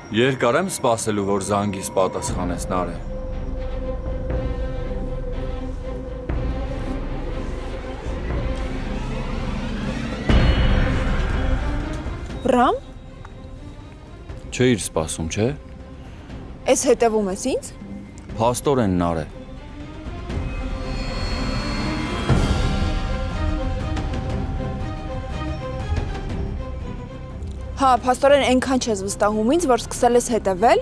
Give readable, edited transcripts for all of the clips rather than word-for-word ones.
Երկար եմ սպասելու, որ զանգիս պատասխանես Նարէ։ Վրամ, Չէիր սպասում, չէ՞։ ես հետևում ես ինձ։ Փաստորեն Նարէ։ Հա, փաստորեն այնքան չես վստահում ինձ, որ սկսել ես հետևել։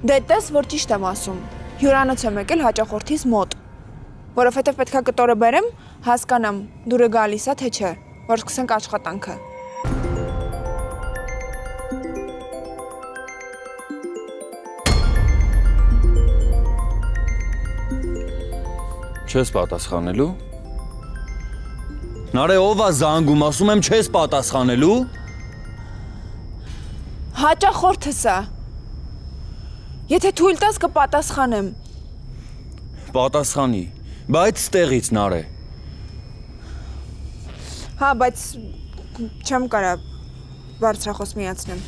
Դե տես, որ ճիշտ եմ ասում։ Հյուրանոց եմ եկել հաճախորդիս մոտ։ Որովհետև պետքա կտորը բերեմ, հասկանամ, դուրը գալիս է, թե չէ, որ սկսենք աշխատանքը։ Չես պատասխանելու։ Նարէ, ով է զանգում, ասում եմ չես պատասխանելու։ Հաճախորդս է։ Եթե թույլ տաս կպատասխանեմ։ Պատասխանի, բայց ստեղից Նարէ։ Հա, բայց չեմ կարա բարձրախոս միացնեմ։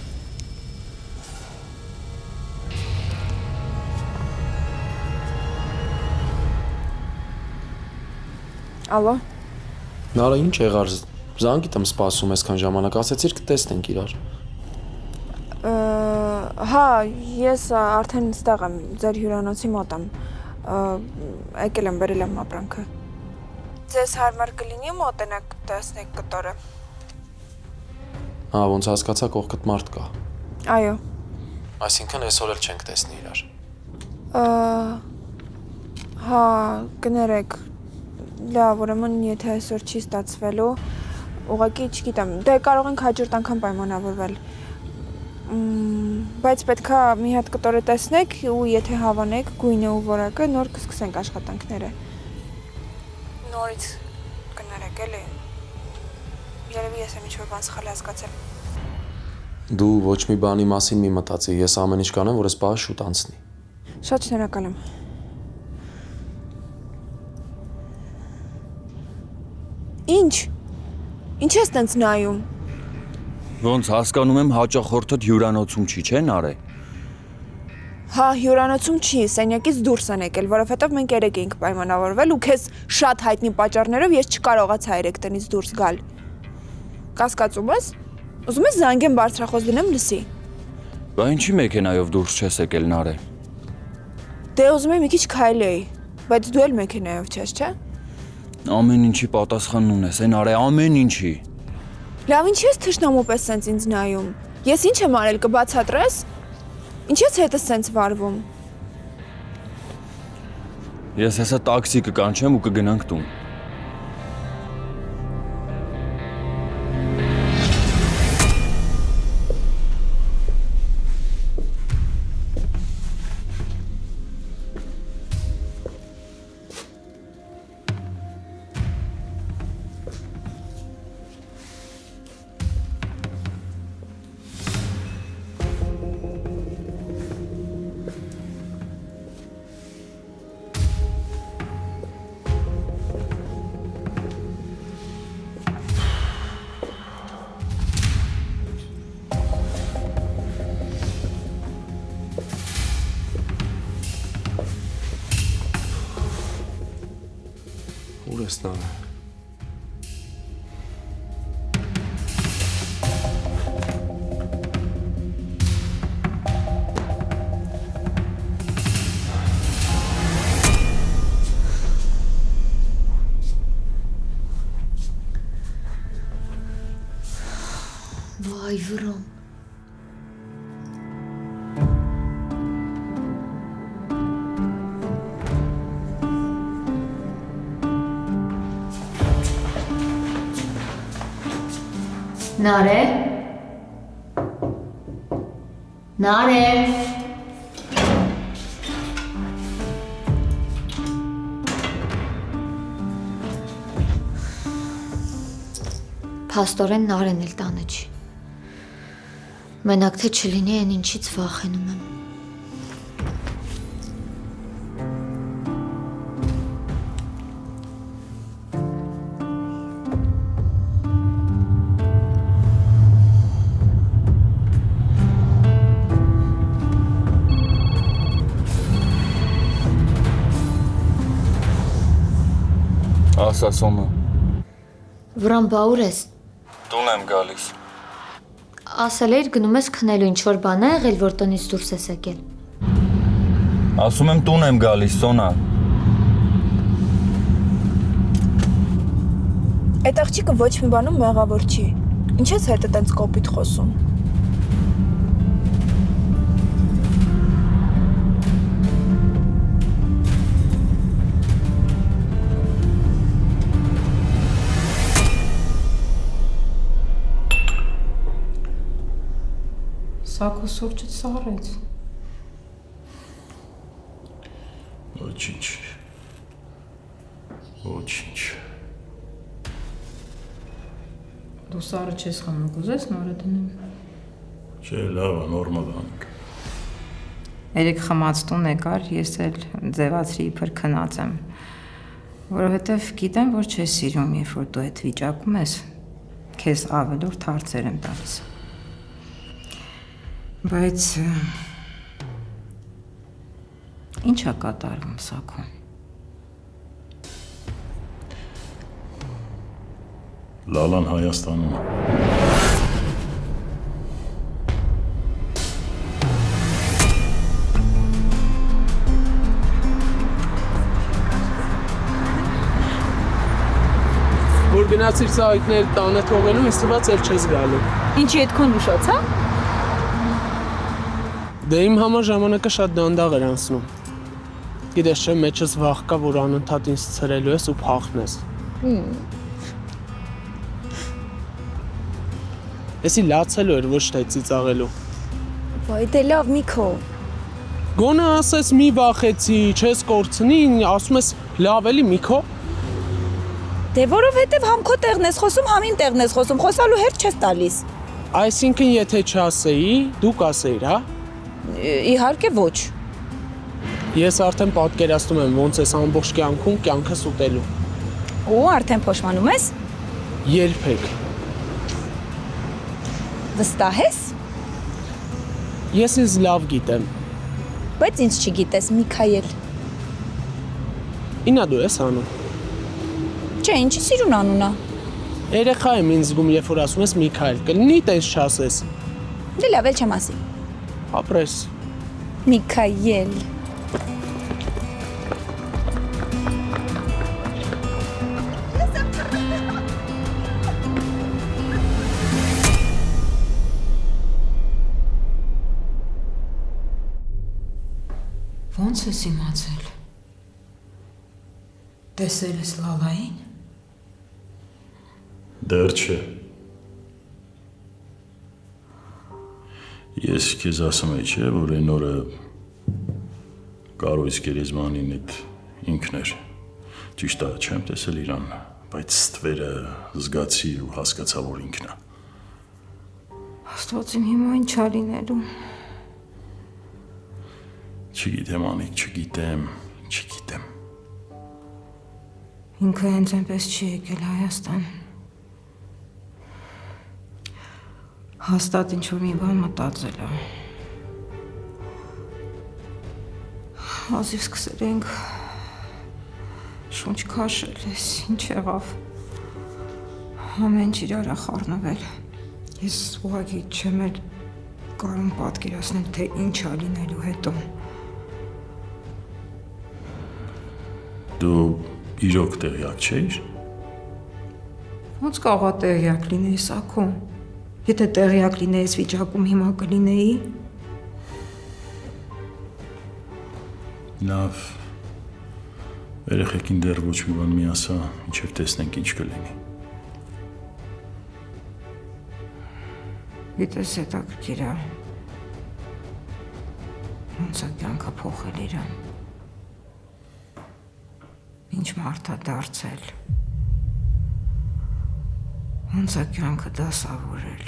Ալո։ Նարը ինչ եղար, զանգիդ եմ սպասում այսքան ժամանակ, ասեցիր կտեսնենք իրար։ Հա, ես արդեն ստեղ եմ, ձեր հյուրանոցի մոտ եմ, եկել եմ, բերել եմ ապրանքը։ Ձեզ հարմար կլինի մոտենակ տեսնեք կտորը։ Հա, ոնց հասկացա կողքդ մարդ կա։ Այո։ Այսինքն այսօր էլ չենք տեսնի իրար։ Հա, կներեք, լավ, ուրեմն եթե այսօր չի ստացվելու, ուղղակի չգիտեմ, դե կարող ենք հաջորդ անգամ պայմանավորվել։ Բայց պետքա մի հատ կտորը տեսնեք ու եթե հավանեք գույնը ու որակը, նոր կսկսենք աշխատանքները։ Նորից կներեք էլի։ Երևի ես եմ ինչ-որ բան սխալ հասկացել։ Դու ոչ մի բանի մասին մի մտածի, ես ամեն ինչ կանեմ, որ այս պահը շուտ անցնի։ Շատ շնորհակալ եմ։ Ինչ։ Ինչ ես տենց նայում։ Ոնց հասկանում եմ հաճախորդդ հյուրանոցում չի, չէ Նարէ։ Հա, հյուրանոցում չի, սենյակից դուրս են եկել, որովհետև մենք երեք էինք պայմանավորվել ու քեզ շատ հայտնի պատճառներով ես չկարողացա երեք տնից դուրս գալ։ Կասկածում ես։ Ուզում ես զանգեմ բարձրախոս դնեմ լսի։ Բա ինչի մեքենայով դուրս չես եկել Նարէ։ Դե ուզում եմ մի քիչ քայլեի, բայց դու էլ մեքենայով չես, չէ՞։ Ամեն ինչի պատասխանն ունես, Նարէ, ամեն ինչի։ Լավ, ինչ ես թշնամու պես սենց ինձ նայում։ Ես ինչ եմ արել, կբացատրես։ Ինչ ես հետս սենց վարվում։ Ես հեսա տաքսի կկանչեմ ու կգնանք տուն։ Ուր ես Նարը։ Վայ վրամ։ Նարէ։ Նարէ։ Փաստորեն Նարեն էլ տանը չի։ Մենակ թե չլինի այն ինչից վախենում եմ։ ասա Սոնա։ Վրան բաուր ես։ Տուն եմ գալիս։ Ասել էիր գնում ես քնելու, ինչ որ բան ա եղել, որ տնից դուրս ես եկել։ Ասում եմ տուն եմ գալիս, Սոնա։ Այդ աղջիկը ոչ մի բանում մեղավոր չի։ Ինչ ես հետը տենց կոպիտ խոսում։ Սա քո սուրճը սառեց։ Ոչինչ։ Ոչինչ։ Դու սառը չես խմում, կուզես նորը դնեմ։ Չէ, լավ է, նորմալ անենք։ Երեք խմած տուն եկար, ես էլ ձևացրի իբր քնած եմ։ Որովհետև գիտեմ, որ չես սիրում, երբ որ դու այդ վիճակում ես, քեզ ավելորդ հարցեր եմ տալիս։ Բայց ի՞նչ է կատարվում Սաքո։ Լալան Հայաստանում։ Որ գնացիր սայիկներ տանը թողելու, ինձ թվաց էլ չես գալու։ Ինչի այդքան ուշացա։ Դե իմ համար ժամանակը շատ դանդաղ էր անցնում։ Գիտես չէ, մեջս վախ կա, որ անընդհատ ինձ ցրելու ես ու փախնես։ Էսի լացելու էր, ոչ թե ծիծաղելու։ Վայ դե լավ Միքո։ Գոնե ասես մի վախեցի, չես կորցնի, ասում ես լավ էլի Միքո։ Դե որովհետև համ քո տեղն ես խոսում, համ իմ տեղն ես խոսում, խոսալու հերթ չես տալիս։ Այսինքն եթե չասեի, դու կասեիր, հա։ Իհարկե ոչ։ Ես արդեն պատկերացնում եմ ոնց ես ամբողջ կյանքում կյանքս ուտելու։ Ու արդեն փոշմանում ես։ Երբեք։ Վստահ ես։ Ես ինձ լավ գիտեմ։ Բայց ինձ չգիտես, Միքայել։ Ինա դու ես անում։ Չէ, ինչի սիրուն անունա։ Երեխա եմ ինձ զգում, երբ որ ասում ես Միքայել, կլինի տես չասես։ Դե լավ էլ չեմ ասի։ Ապրես։ Միքայել։ Ոնց ես իմացել։ Տեսել ես Լալային։ Դեռ չէ։ Ես քեզ ասում էի, չէ, որ այն օրը Կարոյս Գերեզմանին այդ ինքն էր։ Ճիշտ է, չեմ տեսել իրան, բայց ստվերը զգացի ու հասկացա, որ ինքն է։ Աստված իմ հիմա ինչ ա լինելու։ Չգիտեմ, Անիկ, չգիտեմ։ Ինքը հենց այնպես չի եկել Հայաստան։ Հաստատ ինչ-որ մի բան մտածել է։ Ազիվ սկսել ենք շունչ քաշել ես, ինչ եղավ։ Ամեն ինչ իրար է խառնվել։ Ես ուղղակի չեմ էլ կարում պատկերացնել, թե ինչ ա լինելու հետո։ Դու իրոք տեղյակ չէիր։ Ոնց կարողա տեղյակ լինեի Սաքո։ Եթե տեղյակ լինեի այս վիճակում հիմա կլինեի։ Լավ։ Երեխեքին դեռ ոչ մի բան մի ասա, ինչև տեսնենք ինչ կլինի։ Գիտես հետաքրքիր է։ Ոնց է կյանքը փոխել իրան։ Ինչ մարդ է դարձել։ Ոնց է կյանքը դասավորել։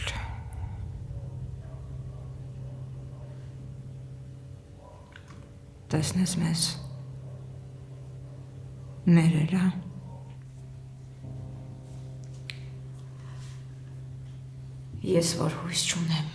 Տեսնես մեզ ներել է։ Ես որ հույս չունեմ։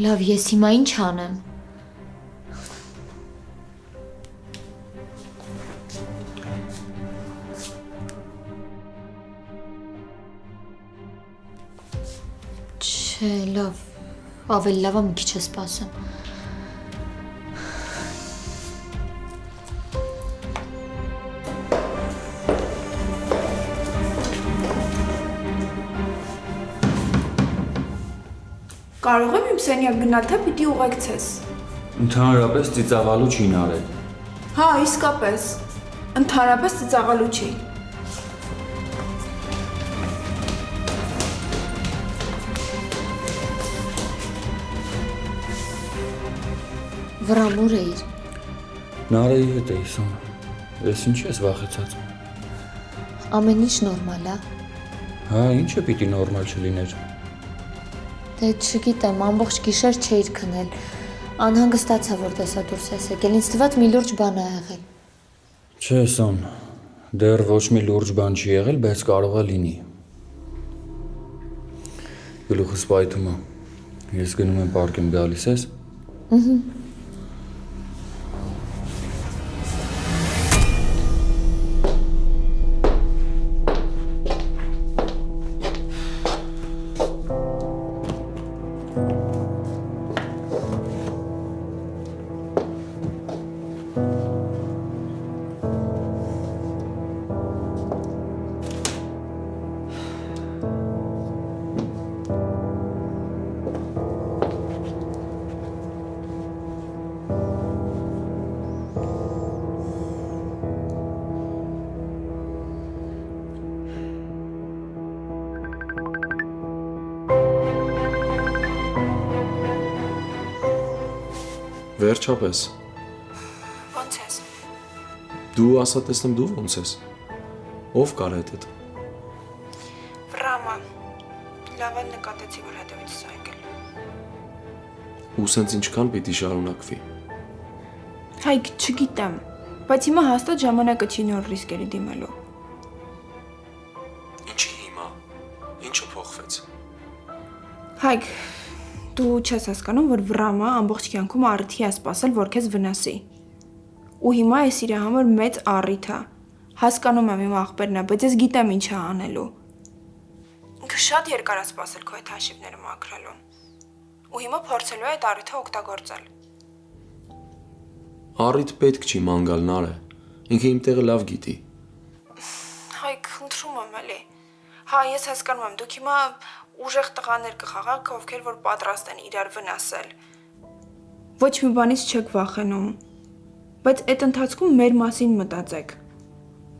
Լավ, ես հիմա ինչ անեմ։ Չէ, լավ, ավելի լավ է մի քիչ սպասեմ։ Կարող եմ իմ սենյակ գնալ, թե պիտի ուղեկցես։ Ընդհանրապես ծիծաղալու չի նարել։ Հա, իսկապես։ Ընդհանրապես ծիծաղալու չի։ Վրամուր էիր։ Նարեի հետ էի սոն։ Ես ինչ ես վախեցած։ Ամեն ինչ նորմալ է։ Հա, ինչը պիտի նորմալ չլիներ։ Դե չգիտեմ, ամբողջ գիշեր չէիր քնել։ Անհանգստացա, որ տեսա դուրս ես եկել։ Ինձ թվաց մի լուրջ բան է եղել։ Չէ, սոն։ Դեռ ոչ մի լուրջ բան չի եղել, բայց կարող է լինի։ Գլուխս պայթում է։ Ես գնում եմ պարկ եմ գալիս ես։ Վերջապես։ Ոնց ես։ Դու ասա տեսնեմ դու ոնց ես։ Ով կար հետդ։ Վրամը։ Լավ է նկատեցի, որ հետևից է եկել։ Ու սենց ինչքան պիտի շարունակվի։ Հայք, չգիտեմ, բայց հիմա հաստատ ժամանակը չի նոր ռիսկերի դիմելու։ Ինչի հիմա։ Ինչը փոխվեց։ Հայք, դու չես հասկանում, որ Վրամը ամբողջ կյանքում առիթի է սպասել, որ քեզ վնասի։ Ու հիմա էս իր համար մեծ առիթ է։ Հասկանում եմ իմ աղբերն է, բայց ես գիտեմ ինչ է անելու։ Ինքը շատ երկար է սպասել քո այդ հաշիվները մաքրելուն։ Ու հիմա փորձելու է այդ առիթը օգտագործել։ Առիթ պետք չի ման գալ նարը։ Ինքը իմ տեղը լավ գիտի։ Հայք, խնդրում եմ էլի։ Հա, ես հասկանում եմ, դուք հիմա ուժեղ տղաներ կխաղաք, ովքեր որ պատրաստ են իրար վնասել։ Ոչ մի բանից չեք վախենում։ Բայց այդ ընթացքում մեր մասին մտածեք։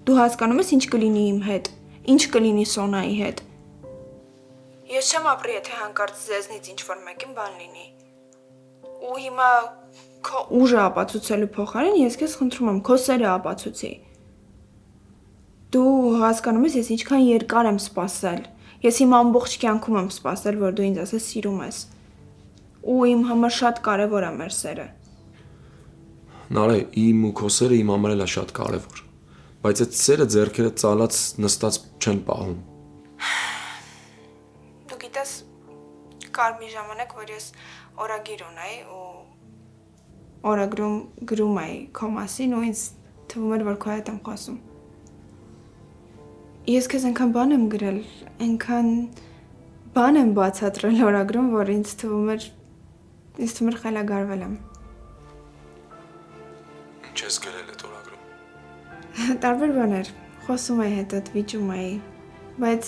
Դու հասկանում ես ինչ կլինի իմ հետ, ինչ կլինի Սոնայի հետ։ Ես չեմ ապրի, եթե հանկարծ ձեզնից ինչ-որ մեկին բան լինի։ Ու հիմա քո ուժը ապացուցելու փոխարեն ես քեզ խնդրում եմ, քո սերը ապացուցի։ Դու հասկանում ես, ես ինչքան երկար եմ սպասել։ Ես իմ ամբողջ կյանքում եմ սպասել, որ դու ինձ ասես սիրում ես։ Ու իմ համար շատ կարևոր է մեր սերը։ Նարե, իմ ու քո սերը իմ համար էլ է շատ կարևոր։ Բայց այդ սերը ձեռքերը ծալած նստած չեն պահում։ Դու գիտես, կար մի ժամանակ, որ ես օրագիր ունեի ու օրագրում գրում էի քո մասին ու ինձ թվում էր, որ քո հետ եմ խոսում։ Ես քեզ այնքան բան եմ գրել, այնքան բան եմ բացատրել օրագրում, որ ինձ թվում էր խելագարվել եմ։ Ինչ ես գրել այդ օրագրում։ Տարբեր բաներ, խոսում էի հետդ, վիճում էի, բայց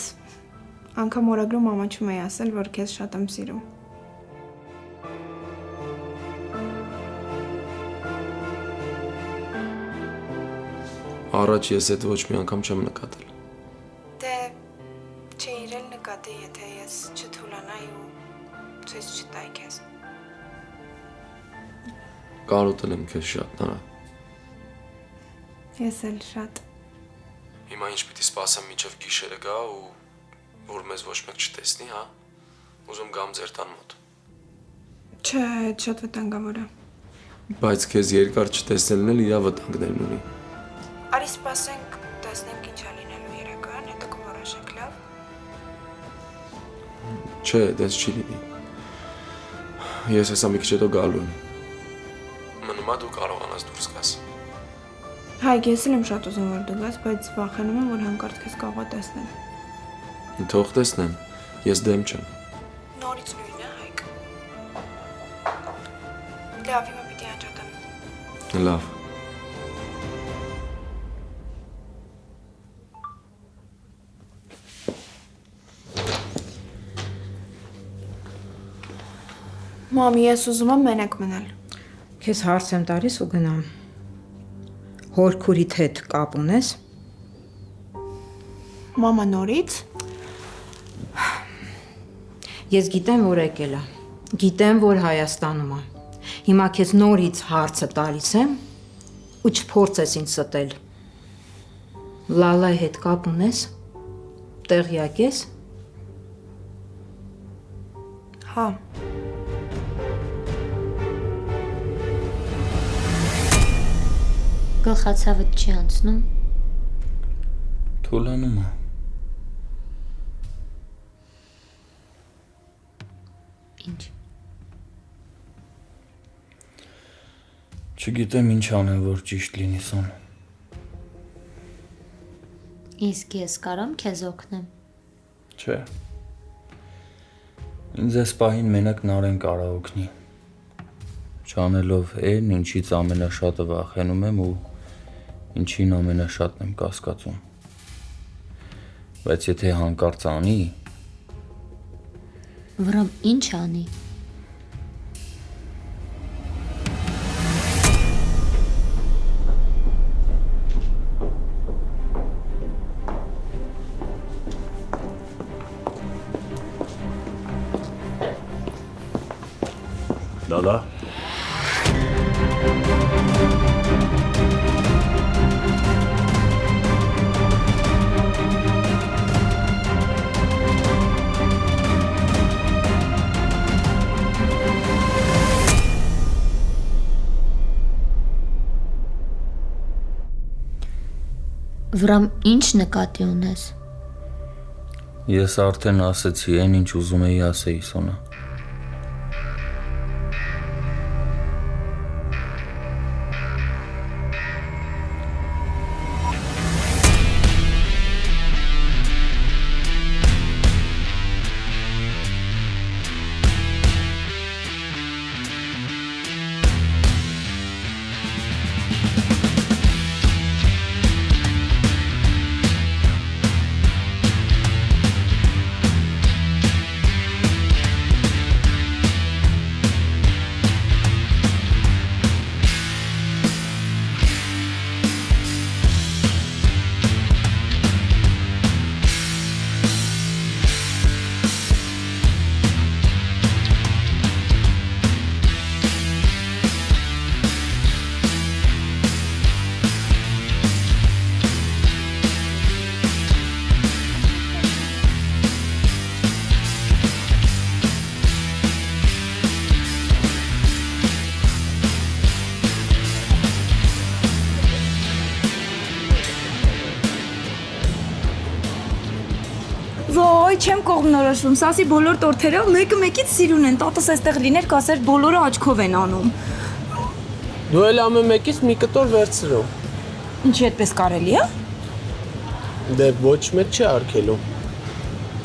անգամ օրագրում ամաչում էի ասել, որ քեզ շատ եմ սիրում։ Առաջ ես այդ ոչ մի անգամ չեմ նկատել։ Դե չի իրել նկատի, եթե ես չթուլանայի ու ցույց չտայի քեզ։ Կարոտել եմ քեզ շատ, նրա։ Ես էլ շատ։ Հիմա ինչ պիտի սպասեմ մինչև գիշերը գա ու որ մեզ ոչ մեկ չտեսնի, հա։ Ուզում գամ ձեր տան մոտ։ Չէ, շատ վտանգավոր է։ Բայց քեզ երկար չտեսնելն էլ իր վտանգներն ունի։ Արի սպասենք, տեսնենք ինչ է լինելու երեկոյան, հետո կորոշենք, լավ։ Չէ, դες չի լինի։ Ես հեսա մի քիչ հետո գալու եմ։ Մնում է դու կարողանաս դուրս գաս։ Հայկ, ես էլ եմ շատ ուզում որ դու գաս, բայց վախենում եմ որ հանկարծ քեզ կարող է տեսնել։ Թող տեսնեմ, ես դեմ չեմ։ Նորից նույնն է, Հայկ։ Լավ, հիմա պիտի անջատեմ։ Լավ։ Մամի, ես ուզում եմ մենակ մնալ։ Քեզ հարց եմ տալիս ու գնամ։ Հորքուրիդ հետ կապ ունես։ Մամա նորից։ Ես գիտեմ, որ եկել է։ Գիտեմ, որ Հայաստանում է։ Հիմա քեզ նորից հարցը տալիս եմ ու չփորձես ինձ ստել։ Լալայի հետ կապ ունես։ Տեղյակ ես։ Հա։ Գլխացավդ չի անցնում։ Թուլանում է։ Ինչ։ Չգիտեմ ինչ անեմ, որ ճիշտ լինի Սոն։ Իսկ ես կարամ քեզ օգնեմ։ Չէ։ Ինձ այս պահին մենակ Նարեն կարա օգնի։ Չանելով այն, ինչից ամենաշատը վախենում եմ ու ինչին ամենաշատն եմ կասկածում։ Բայց եթե հանկարծ անի, Վրամ ինչ անի։ Լալա։ Վրամ ինչ նկատի ունես։ ես արդեն ասեցի այն, ինչ ուզում էի ասեի Սոնա։ Ոյ, չեմ կողմնորոշվում, սասի բոլոր տորթերը մեկը մեկից սիրուն են, տատս այստեղ լիներ կասեր բոլորը աչքով են անում։ Դու էլ ամեն մեկից մի կտոր վերցրու։ Ինչի այդպես կարելի է։ Դե ոչ մեծ չի արկելու։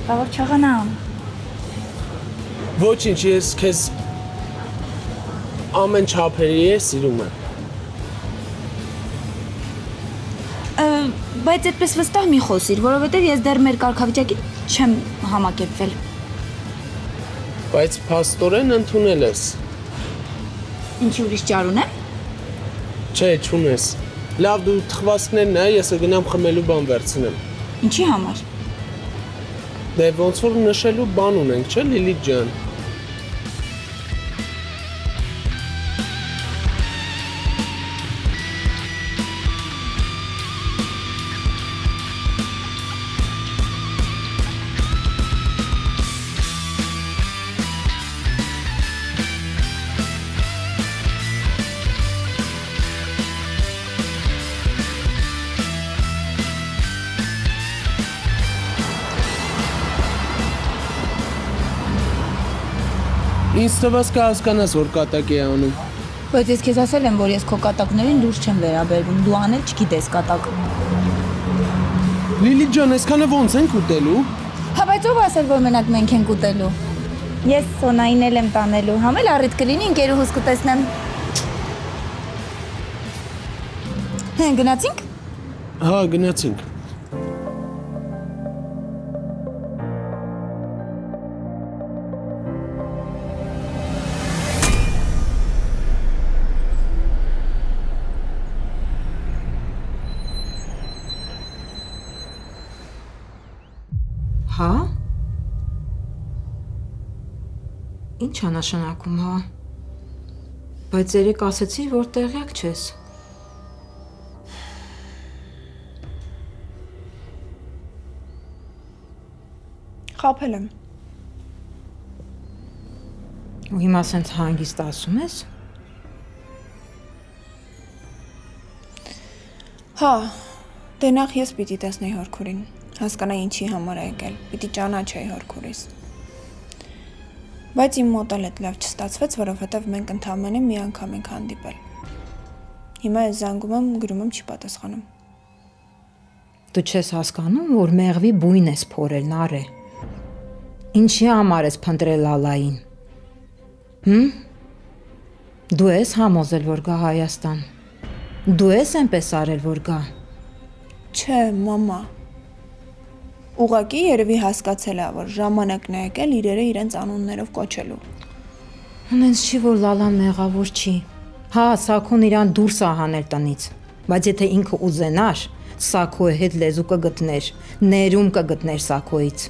Բա որ չաղանամ։ Ոչինչ, ես քեզ ամեն չափերի է սիրում եմ։ Բայց այդպես վստահ մի խոսիր, որովհետև ես դեռ մեր կարգավիճակի չեմ համակերպվել։ Բայց փաստորեն ընդունել ես։ Ինչի ուրիշ ճար ունեմ։ Չէ, չունես։ Լավ դու թխվածքներն է, ես գնամ խմելու բան վերցնեմ։ Ինչի համար։ Դե ոնց որ նշելու բան ունենք, չէ՞ Լիլիթ ջան։ Ինձ թվաց կհասկանաս, որ կատակ է անում։ Բայց ես քեզ ասել եմ, որ ես քո կատակներին լուրջ չեմ վերաբերվում։ Դու անել չգիտես կատակ։ Լիլիթ ջան, այսքանը ոնց ենք ուտելու։ Հա, բայց ով ասել, որ մենակ մենք ենք ուտելու։ Ես Սոնային էլ եմ տանելու, համ էլ առիթ կլինի ընկերուհուս կտեսնեմ։ Հեն, գնացինք։ Հա, գնացինք։ Հա? Ինչ է նշանակում, հա? Բայց երեք ասեցի, որ տեղյակ չես։ Խաբել եմ։ Ու հիմա սենց հանգիստ ասում ես։ Հա, դե նախ ես պիտի տեսնեի հորքուրին, հասկանայի ինչի համար է եկել, պիտի ճանաչեի հորքուրիս։ Բայց իմ մոտ էլ էդ լավ չստացվեց, որովհետև մենք ընդամենը մի անգամ ենք հանդիպել։ Հիմա ես զանգում եմ, գրում եմ չի պատասխանում։ Դու չես հասկանում, որ մեղվի բույն ես փորել, Նարէ։ Ինչի համար ես փնտրել Լալային։ Դու ես համոզել, որ գա Հայաստան։ Դու ես այնպես արել, որ գա։ Չէ, մամա։ Ուղղակի երևի հասկացել է, որ ժամանակն է եկել իրերը իրենց անուններով կոչելու։ Հենց չի, որ Լալան մեղավոր չի։ Հա, Սաքոն իրան դուրս է հանել տնից։ Բայց եթե ինքը ուզենար, Սաքոյի հետ լեզու կգտներ, ներում կգտներ Սաքոյից։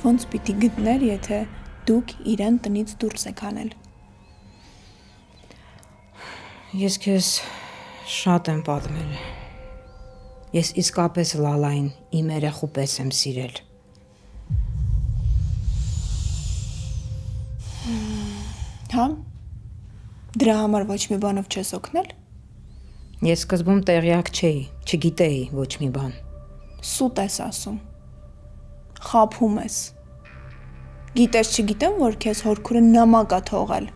Ոնց պիտի գտներ, եթե դուք իրեն տնից դուրս եք հանել։ Ես քեզ շատ եմ պատմել։ Ես իսկապես Լալային իմ երեխու պես եմ սիրել։ Հա? Դրա համար ոչ մի բանով չես օգնել։ Ես սկզբում տեղյակ չէի, չգիտեի ոչ մի բան։ Սուտ ես ասում։ Խաբում ես։ Գիտես չգիտեմ, որ քեզ հորքուրը նամակ է թողել։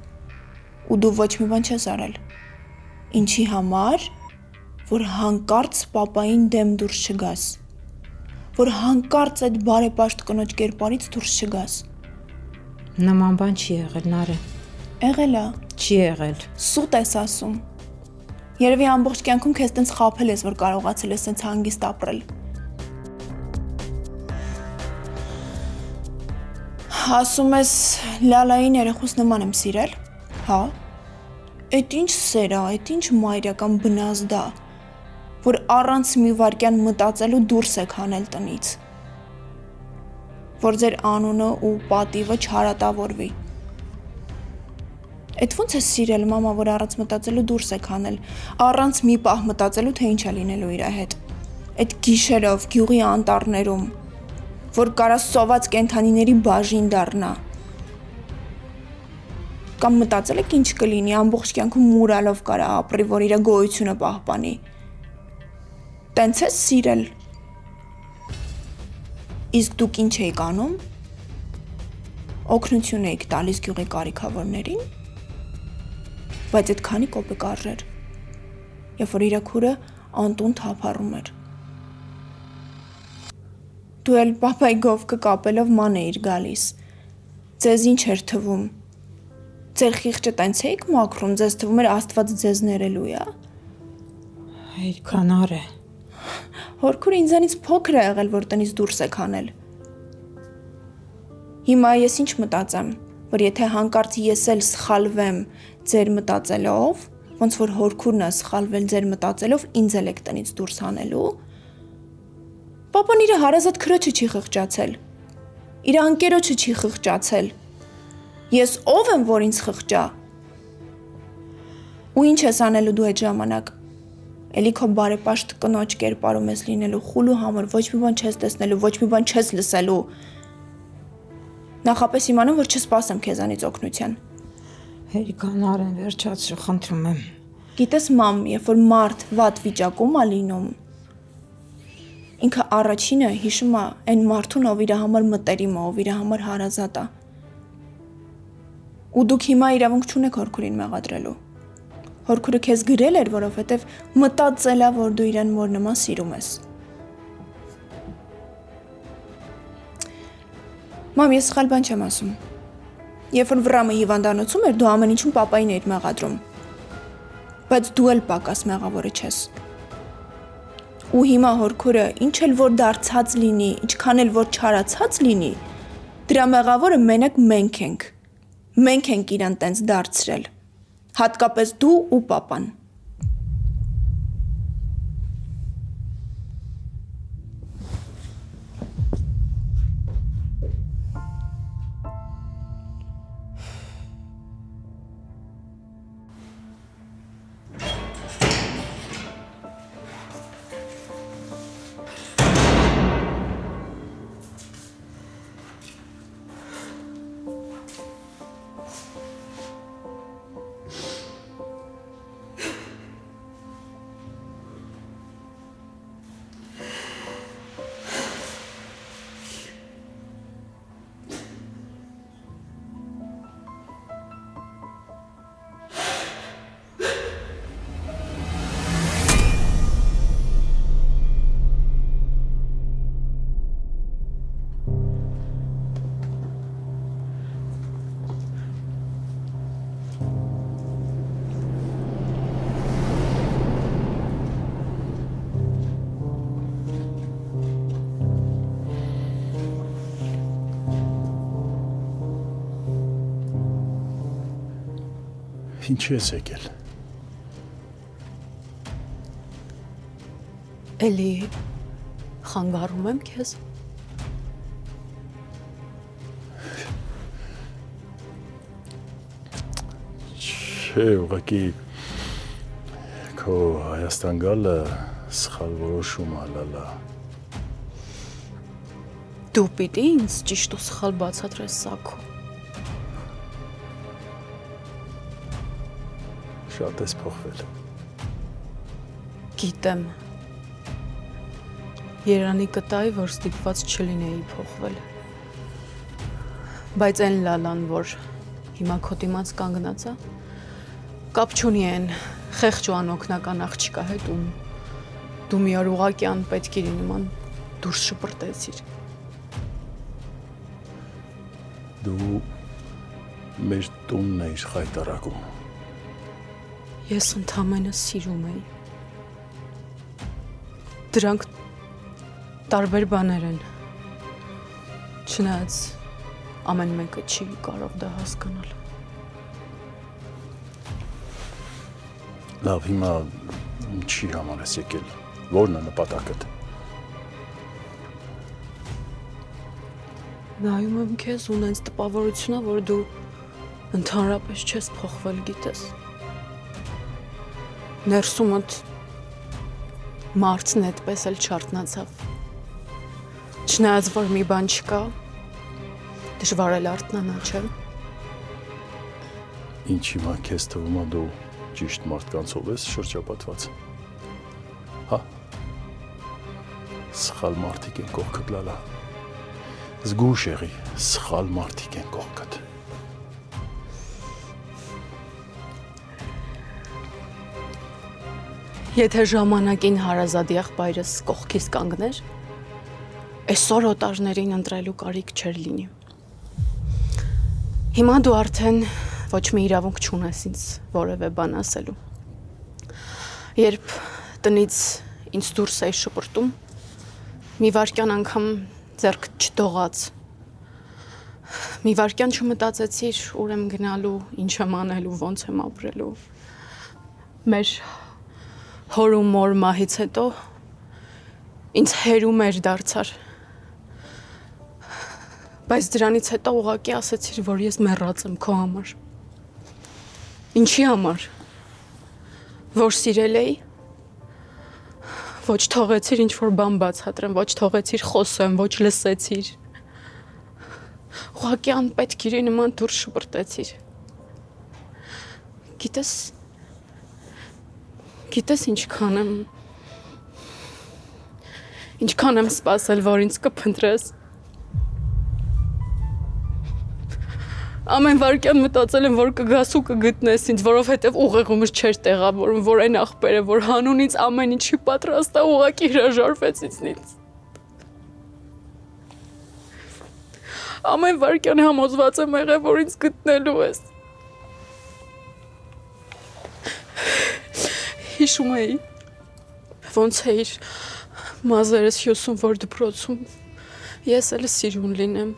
Ու դու ոչ մի բան չես արել։ Ինչի համար, որ հանկարծ պապային դեմ դուրս չգաս։ Որ հանկարծ այդ բարեպաշտ կնոջ կերպարից դուրս չգաս։ Նման բան չի եղել, Նարէ։ Եղել է։ Չի եղել։ Սուտ ես ասում։ Երևի ամբողջ կյանքում քեզ տենց խաբել ես, որ կարողացել ես տենց հանգիստ ապրել։ Ասում ես Լալային երեխուս նման եմ սիրել, հա։ Էդ ինչ սեր է, էդ ինչ մայրական բնազդ է, որ առանց մի վայրկյան մտածելու դուրս եք հանել տնից։ Որ ձեր անունը ու պատիվը չհարատավորվի։ Էդ ոնց է սիրել, մամա, որ առանց մտածելու դուրս եք հանել, առանց մի պահ մտածելու, թե ինչ է լինելու իր հետ։ Էդ գիշերով, գյուղի անտառներում, որ կարա սոված կենդանիների բաժին դառնա։ Կամ մտածել եք ինչ կլինի, ամբողջ կյանքում մուրալով կարա ապրի, որ իր գոյությունը պահպանի։ Տենց է սիրել։ Իսկ դուք ինչ եք անում։ Օգնություն եք տալիս գյուղի կարիքավորներին, բայց այդ քանի կոպե կարժեր, երբ որ իր քուրը անտուն թափառում էր։ Դու էլ պապայի գովկը կապելով ման էիր գալիս։ Ձեզ ինչ էր թվում։ Ձեր խիղճը տենց էիք մաքրում, ձեզ թվում էր Աստված ձեզ ներելու է։ Այդքան Նարէ։ Հորքուրը ինձանից փոքր է եղել, որ տնից դուրս եք հանել։ Հիմա ես ինչ մտածեմ, որ եթե հանկարծ ես էլ սխալվեմ ձեր մտածելով, ոնց որ հորքուրն է սխալվել ձեր մտածելով, ինձ էլ եք տնից դուրս հանելու։ Պապան իր հարազատ քրոջը չի խղճացել։ Իր անկերոջը չի խղճացել։ Ես ով եմ, որ ինձ խղճա։ Ու ինչ ես անելու դու այդ ժամանակ։ Էլի քո բարեպաշտ կնոջ կերպարում ես լինելու, խուլու համար ոչ մի բան չես տեսնելու, ոչ մի բան չես լսելու։ Նախապես իմանամ, որ չսպասեմ քեզանից օգնության։ Հերիկա Նարեն, վերջացրու, խնդրում եմ։ Գիտես, մամ, երբ որ մարդ վատ վիճակում է լինում, ինքը առաջինը հիշում է այն մարդուն, ով իր համար մտերիմ է, ով իր համար հարազատ է։ Ու դուք հիմա իրավունք չունեք հորքուրին մեղադրելու։ Հորքուրը քեզ գրել էր, որովհետև մտածել է, որ դու իրեն մոր նման սիրում ես։ Մամ, ես սխալ բան չեմ ասում։ Երբ որ վրամը հիվանդանոցում էր, դու ամեն ինչում պապային էիր մեղադրում։ Բայց դու էլ պակաս մեղավորը չես։ Ու հիմա հորքուրը ինչ էլ որ դարձած լինի, ինչքան էլ որ չարացած լինի, դրա մեղավորը մենակ մենք ենք։ Մենք ենք իրան տենց դարձրել։ Հատկապես դու ու պապան։ Ինչի ես եկել։ Էլի խանգարում եմ քեզ։ Չէ, ուղղակի քո Հայաստան գալը սխալ որոշում ալալա։ Դու պիտի ինձ ճիշտ ու սխալ բացատրես Սաքո։ Շատ ես փոխվել։ Գիտեմ։ Երանի կտայի, որ ստիպված չլինեի փոխվել։ Բայց այն լալան, որ հիմա քո դիմաց կանգնած է, կապ չունի այն խեղճ ու անօգնական աղջկա հետ ու դու մի օր ուղղակի անպետքերի նման դուրս շպրտեցիր։ Դու մեր տունն էիր խայտարակում։ Ես ընդամենը սիրում էի։ Դրանք տարբեր բաներ են։ Չնայած ամեն մեկը չի կարող դա հասկանալ։ Լավ, հիմա ինչի համար ես եկել։ Որն է նպատակդ։ Նայում եմ քեզ ու նենց տպավորությունա, որ դու ընդհանրապես չես փոխվել, գիտես։ Ներսումդ մարդն այդպես էլ չարթնացավ։ Չնայած որ մի բան չկա, դժվար էլ արթնանա, չէ՞։ Ինչ հիմա քեզ թվում է դու ճիշտ մարդկանցով ես շրջապատված։ Հա։ Սխալ մարդիկ են կողքդ լալա։ Զգուշ եղի, սխալ մարդիկ են կողքդ։ Եթե ժամանակին հարազատ եղբայրս կողքից կանգներ, այսօր օտարներին ընտրելու կարիք չէր լինի։ Հիմա դու արդեն ոչ մի իրավունք չունես ինձ որևէ բան ասելու։ Երբ տնից ինձ դուրս էի շպրտում, մի վայրկյան անգամ ձեռքդ չդողաց։ Մի վայրկյան չմտածեցիր ուր եմ գնալու, ինչ եմ անելու, ոնց եմ ապրելու։ Մեր հոր ու մոր մահից հետո ինձ հերում էր դարձար։ Բայց դրանից հետո ուղղակի ասեցիր, որ ես մեռած եմ քո համար։ Ինչի համար։ Որ սիրել էի։ Ոչ թողեցիր ինչ-որ բան բացատրեմ, ոչ թողեցիր խոսեմ, ոչ լսեցիր։ Ուղղակի անպետքերի նման դուրս շպրտեցիր։ Գիտես ինչքան եմ սպասել, որ ինձ կփնտրես։ Ամեն վարքյան մտածել եմ, որ կգաս ու կգտնես ինձ, որովհետև ուղեղումս չէր տեղավորում, որ այն աղբերը, որ հանունից ամեն ինչի պատրաստ է, ուղղակի հրաժարվեց ինձնից։ Ամեն վարքյան համոզված եմ եղել, որ ինձ գտնելու ես։ Հիշում էի, ոնց էիր մազերս հյուսում, որ դպրոցում ես էլ սիրուն լինեմ։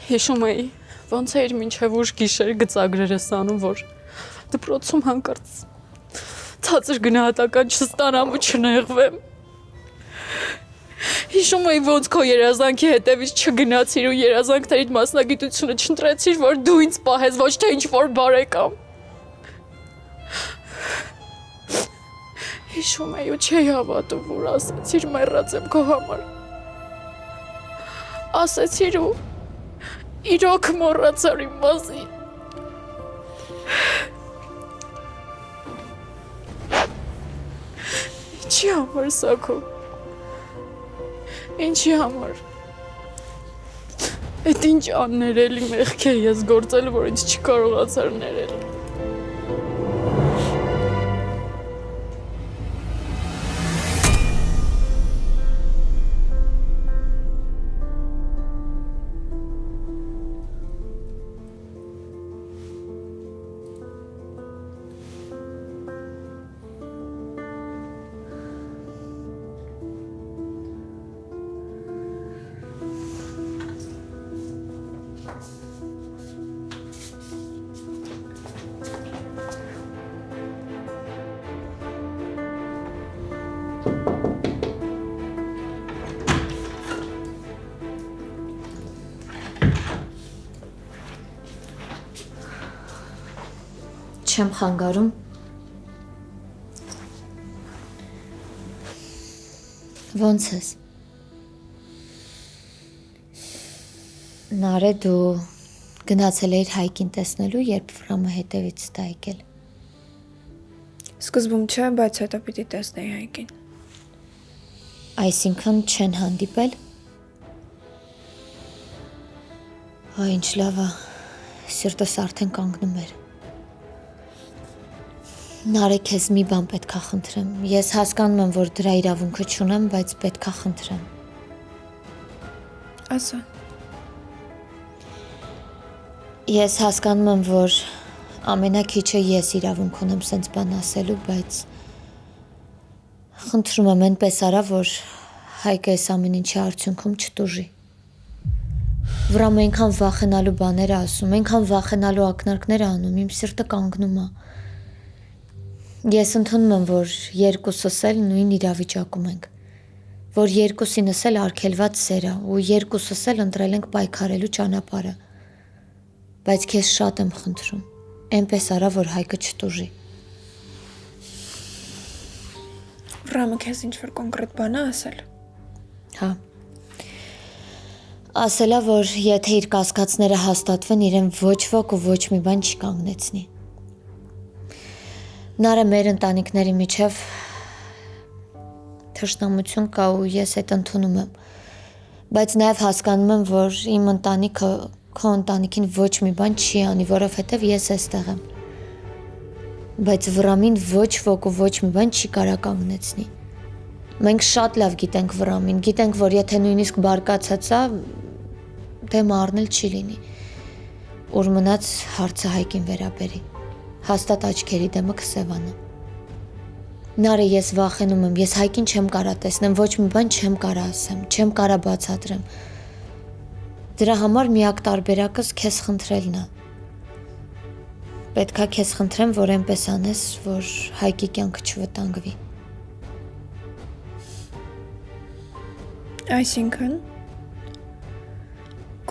Հիշում էի, ոնց էիր մինչև ուշ գիշեր գծագրերս անում, որ դպրոցում հանկարծ ցածր գնահատական չստանամ ու չնեղվեմ։ Հիշում էի, ոնց քո երազանքի հետևից չգնացիր ու երազանքներիդ մասնագիտությունը չընտրեցիր, որ դու ինձ պահես, ոչ թե ինչ-որ բարեկամ։ Հիշում էի ու չէի հավատում, որ ասեցիր մեռած եմ քո համար։ Ասեցիր ու իրոք մոռացար իմ մասին։ Ինչի համար սա քո։ Ինչի համար։ Էդ ինչ աններելի մեղք է ես գործել, որ ինձ չկարողացար ներել։ Չեմ խանգարում։ Ոնց ես։ Նարե դու գնացել էիր Հայկին տեսնելու, երբ Վրամը հետևից դա եկել։ Սկզբում չէ, բայց հետո պիտի տեսնեի Հայկին։ Այսինքն չեն հանդիպել։ Այ ինչ լավ է, սիրտս արդեն կանգնում էր։ Նարե քեզ մի բան պետք է խնդրեմ։ Ես հասկանում եմ, որ դրա իրավունքը չունեմ, բայց պետք է խնդրեմ։ Ասա։ Ես հասկանում եմ, որ ամենակիչը ես իրավունք ունեմ սենց բան ասելու, բայց խնդրում եմ այնպես արա, որ Հայկը այս ամեն ինչի արդյունքում չտուժի։ Վրամը այնքան վախենալու բաներ է ասում, այնքան վախենալու ակնարկներ է անում, իմ սիրտը կանգնում է։ Ես ընդունում եմ, որ երկուսս էլ նույն իրավիճակում ենք, որ երկուսինս էլ արգելված սեր է ու երկուսս էլ ընտրել ենք պայքարելու ճանապարհը, բայց քեզ շատ եմ խնդրում, այնպես արա, որ Հայկը չտուժի։ Վրամը քեզ ինչ-որ կոնկրետ բան է ասել։ Հա։ Ասելա, որ եթե իր կասկածները հաստատվեն, իրեն ոչ ոք ու ոչ մի բան չի կանգնեցնի։ Նարը մեր ընտանիքների միջև թշնամություն կա ու ես այդ ընդունում եմ, բայց նաև հասկանում եմ, որ իմ ընտանիքը քո ընտանիքին ոչ մի բան չի անի, որովհետև ես էստեղ եմ, բայց Վրամին ոչ ոք ու ոչ մի բան չի կարա կանգնեցնի։ Մենք շատ լավ գիտենք Վրամին, գիտենք, որ եթե նույնիսկ բարկացած է, դեմ առնել չի լինի, ուր մնաց հարցը Հայկին վերաբերի։ Հաստատ աչքերի դեմը կսևանա։ Նարե ես վախենում եմ, ես Հայկին չեմ կարա տեսնեմ, ոչ մի բան չեմ կարա ասեմ, չեմ կարա բացատրեմ։ Դրա համար միակ տարբերակս քեզ խնդրելն է։ Պետքա քեզ խնդրեմ, որ այնպես անես, որ Հայկի կյանքը չվտանգվի։ Այսինքն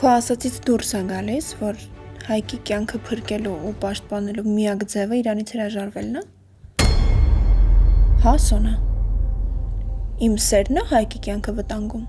քո ասածից դուրս է գալիս, որ Հայկի կյանքը փրկելու ու պաշտպանելու միակ ձևը իրանից հրաժարվելն է։ Հա, Սոնա։ Իմ սերն է Հայկի կյանքը վտանգում։